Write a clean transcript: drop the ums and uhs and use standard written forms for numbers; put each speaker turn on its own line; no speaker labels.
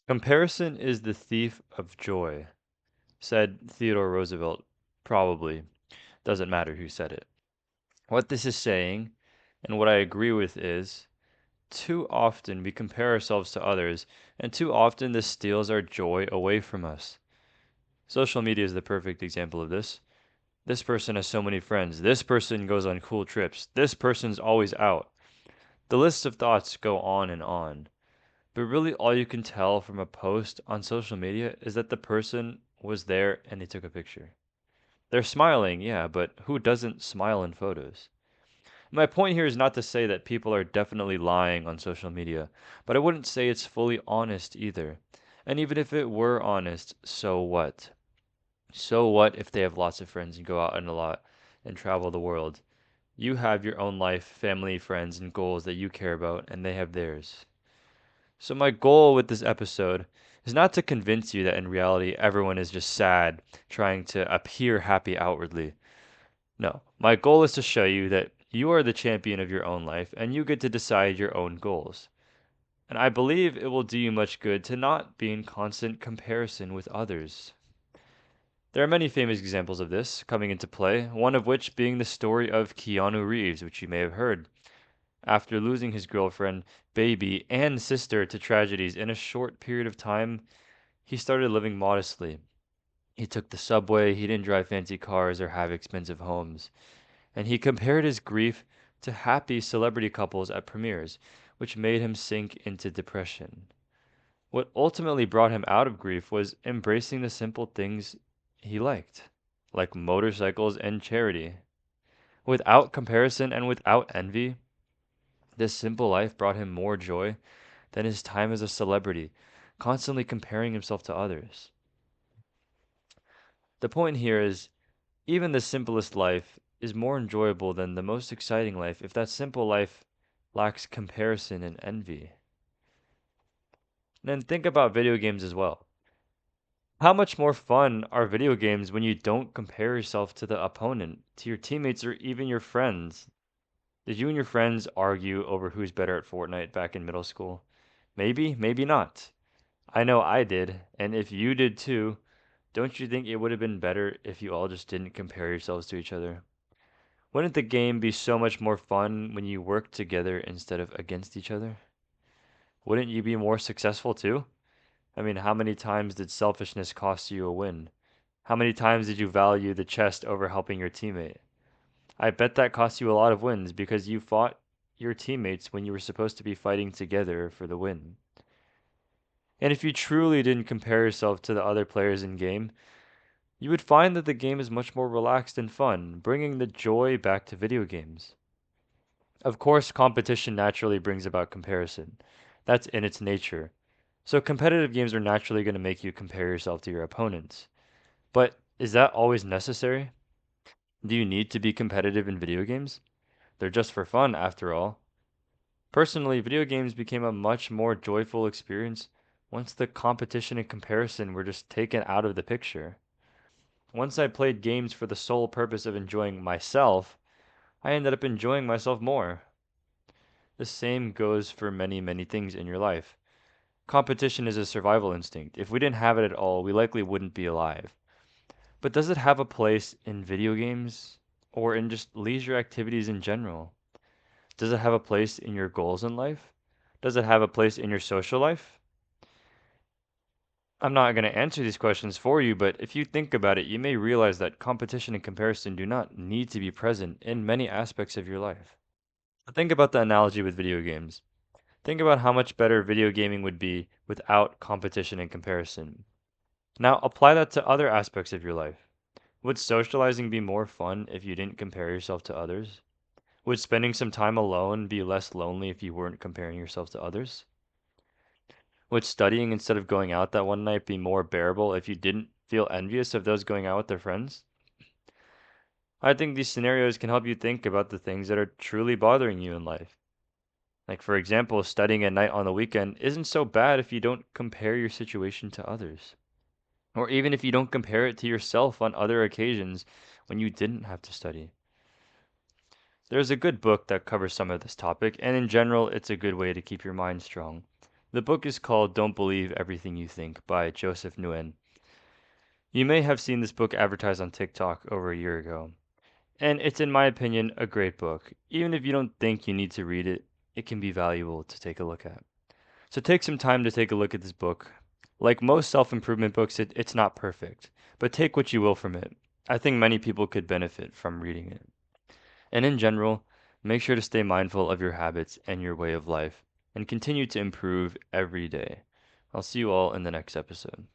Comparison is the thief of joy, said Theodore Roosevelt. Probably. Doesn't matter who said it. What this is saying, and what I agree with, is too often we compare ourselves to others, and too often this steals our joy away from us. Social media is the perfect example of this. This person has so many friends. This person goes on cool trips. This person's always out. The list of thoughts go on and on. But really, all you can tell from a post on social media is that the person was there and they took a picture. They're smiling, yeah, but who doesn't smile in photos? My point here is not to say that people are definitely lying on social media, but I wouldn't say it's fully honest either. And even if it were honest, so what? So what if they have lots of friends and go out and a lot and travel the world? You have your own life, family, friends, and goals that you care about, and they have theirs. So, my goal with this episode is not to convince you that in reality everyone is just sad, trying to appear happy outwardly. No, my goal is to show you that you are the champion of your own life and you get to decide your own goals. And I believe it will do you much good to not be in constant comparison with others. There are many famous examples of this coming into play, one of which being the story of Keanu Reeves, which you may have heard. After losing his girlfriend, baby, and sister to tragedies in a short period of time, he started living modestly. He took the subway, he didn't drive fancy cars or have expensive homes, and he compared his grief to happy celebrity couples at premieres, which made him sink into depression. What ultimately brought him out of grief was embracing the simple things he liked, like motorcycles and charity. Without comparison and without envy, this simple life brought him more joy than his time as a celebrity, constantly comparing himself to others. The point here is even the simplest life is more enjoyable than the most exciting life if that simple life lacks comparison and envy. And then think about video games as well. How much more fun are video games when you don't compare yourself to the opponent, to your teammates, or even your friends? Did you and your friends argue over who's better at Fortnite back in middle school? Maybe, maybe not. I know I did, and if you did too, don't you think it would have been better if you all just didn't compare yourselves to each other? Wouldn't the game be so much more fun when you worked together instead of against each other? Wouldn't you be more successful too? I mean, how many times did selfishness cost you a win? How many times did you value the chest over helping your teammate? I bet that cost you a lot of wins because you fought your teammates when you were supposed to be fighting together for the win. And if you truly didn't compare yourself to the other players in game, you would find that the game is much more relaxed and fun, bringing the joy back to video games. Of course, competition naturally brings about comparison. That's in its nature. So competitive games are naturally going to make you compare yourself to your opponents. But is that always necessary? Do you need to be competitive in video games? They're just for fun, after all. Personally, video games became a much more joyful experience once the competition and comparison were just taken out of the picture. Once I played games for the sole purpose of enjoying myself, I ended up enjoying myself more. The same goes for many, many things in your life. Competition is a survival instinct. If we didn't have it at all, we likely wouldn't be alive. But does it have a place in video games or in just leisure activities in general? Does it have a place in your goals in life? Does it have a place in your social life? I'm not going to answer these questions for you, but if you think about it, you may realize that competition and comparison do not need to be present in many aspects of your life. Think about the analogy with video games. Think about how much better video gaming would be without competition and comparison. Now apply that to other aspects of your life. Would socializing be more fun if you didn't compare yourself to others? Would spending some time alone be less lonely if you weren't comparing yourself to others? Would studying instead of going out that one night be more bearable if you didn't feel envious of those going out with their friends? I think these scenarios can help you think about the things that are truly bothering you in life. Like, for example, studying at night on the weekend isn't so bad if you don't compare your situation to others. Or even if you don't compare it to yourself on other occasions when you didn't have to study. There's a good book that covers some of this topic, and in general, it's a good way to keep your mind strong. The book is called Don't Believe Everything You Think by Joseph Nguyen. You may have seen this book advertised on TikTok over a year ago, and it's, in my opinion, a great book. Even if you don't think you need to read it, it can be valuable to take a look at. So take some time to take a look at this book. Like most self improvement books, it's not perfect, but take what you will from it. I think many people could benefit from reading it. And in general, make sure to stay mindful of your habits and your way of life and continue to improve every day. I'll see you all in the next episode.